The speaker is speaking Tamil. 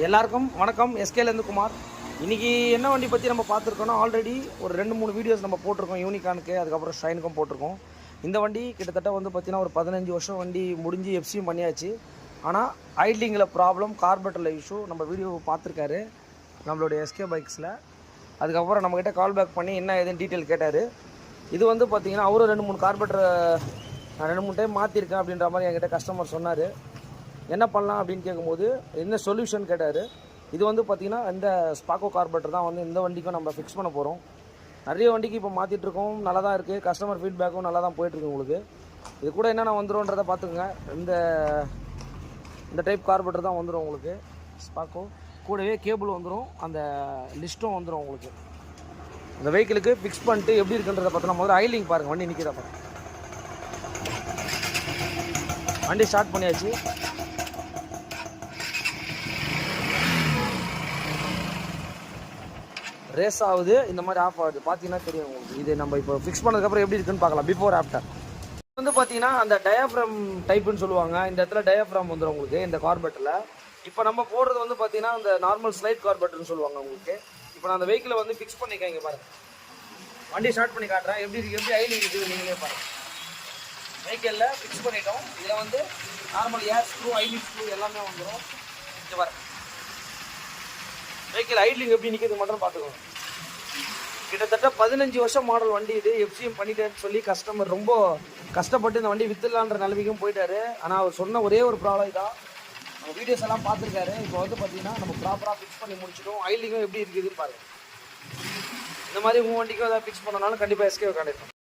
எல்லாருக்கும் வணக்கம். எஸ்கேலேருந்து குமார். இன்றைக்கி என்ன வண்டி பற்றி நம்ம பார்த்துருக்கோன்னா, ஆல்ரெடி ஒரு 2-3 வீடியோஸ் நம்ம போட்டிருக்கோம். யூனிகானுக்கு, அதுக்கப்புறம் ஷைனுக்கும் போட்டிருக்கோம். இந்த வண்டி கிட்டத்தட்ட வந்து பார்த்திங்கன்னா ஒரு 15 வருஷம் வண்டி முடிஞ்சு எஃப்சியும் பண்ணியாச்சு. ஆனால் ஐட்லிங்கில் ப்ராப்ளம், கார்பரேட்டரில் இஷ்யூ. நம்ம வீடியோ பார்த்துருக்காரு நம்மளுடைய எஸ்கே பைக்ஸில். அதுக்கப்புறம் நம்மக்கிட்ட கால் பேக் பண்ணி என்ன ஏதுன்னு டீட்டெயில் கேட்டார். இது வந்து பார்த்திங்கன்னா அவரும் 2-3 கார்பரேட்டரை நான் 2-3 டைம் மாற்றிருக்கேன் அப்படின்ற மாதிரி என்கிட்ட கஸ்டமர் சொன்னார். என்ன பண்ணலாம் அப்படின்னு கேட்கும்போது என்ன சொல்யூஷன் கேட்டார். இது வந்து பார்த்திங்கன்னா இந்த ஸ்பாக்கோ கார்பரேட்டர் தான் வந்து இந்த வண்டிக்கும் நம்ம ஃபிக்ஸ் பண்ண போகிறோம். நிறைய வண்டிக்கு இப்போ மாற்றிட்டுருக்கோம், நல்லா தான் இருக்குது. கஸ்டமர் ஃபீட்பேக்கும் நல்லா தான் போயிட்டுருக்கு உங்களுக்கு. இது கூட என்னென்ன வந்துடும்ன்றதை பார்த்துக்குங்க. இந்த டைப் கார்பரேட்டர் தான் வந்துடும் உங்களுக்கு ஸ்பாக்கோ. கூடவே கேபிள் வந்துடும், அந்த லிஸ்ட்டும் வந்துடும் உங்களுக்கு. இந்த வெஹிக்கிளுக்கு ஃபிக்ஸ் பண்ணிட்டு எப்படி இருக்குன்றதை பார்த்தோன்னா முதல்ல ஐலிங் பாருங்கள். வண்டி நிற்கிறப்ப வண்டி ஸ்டார்ட் பண்ணியாச்சு. ரேஸ் ஆகுது, இந்த மாதிரி ஆஃப் ஆகுது. பார்த்தீங்கன்னா தெரியும் உங்களுக்கு. இது நம்ம இப்போ ஃபிக்ஸ் பண்ணதுக்கப்புறம் எப்படி இருக்குன்னு பார்க்கலாம், பிஃபோர் ஆஃப்டர். வந்து பார்த்தீங்கன்னா அந்த டயாஃப்ரம் டைப்புன்னு சொல்லுவாங்க. இந்த இடத்துல டயாஃப்ரம் வந்துடும் உங்களுக்கு இந்த கார்பரேட்டரில். இப்போ நம்ம போடுறது வந்து பார்த்தீங்கன்னா இந்த நார்மல் ஸ்லைட் கார்பரேட்டர்னு சொல்லுவாங்க உங்களுக்கு. இப்போ நான் அந்த வெஹிக்கிளை வந்து ஃபிக்ஸ் பண்ணிக்கேன். இங்கே பாருங்கள், வண்டி ஸ்டார்ட் பண்ணி காட்டுறேன் எப்படி ஐலிங் இருக்குது நீங்களே பாருங்கள். வெஹிக்கிளில் ஃபிக்ஸ் பண்ணிட்டோம். இதில் வந்து நார்மல் ஏர் ஸ்க்ரூ, ஐலிங் ஸ்க்ரூ எல்லாமே வந்துடும். இங்கே பாருங்கள், வெஹிக்கிள் ஐட்லிங் எப்படி நிற்கிறது மட்டும் பார்த்துக்கோங்க. கிட்டத்தட்ட 15 வருஷம் மாடல் வண்டி இது. எஃப்சிஎம் பண்ணிட்டேன்னு சொல்லி கஸ்டமர் ரொம்ப கஷ்டப்பட்டு இந்த வண்டி வித்துடலான்ற நிலைமைக்கும் போயிட்டாரு. ஆனால் அவர் சொன்ன ஒரே ஒரு ப்ராப்ளம் தான், நம்ம வீடியோஸ் எல்லாம் பார்த்துருக்காரு. இப்போ வந்து பார்த்தீங்கன்னா நம்ம ப்ராப்பராக ஃபிக்ஸ் பண்ணி முடிச்சிட்டோம். ஐட்லிங்கும் எப்படி இருக்குதுன்னு பாருங்கள். இந்த மாதிரி உங்கள் வண்டிக்கும் ஏதாவது ஃபிக்ஸ் பண்ணனாலும் கண்டிப்பாக எஸ்கே கான்டாக்ட்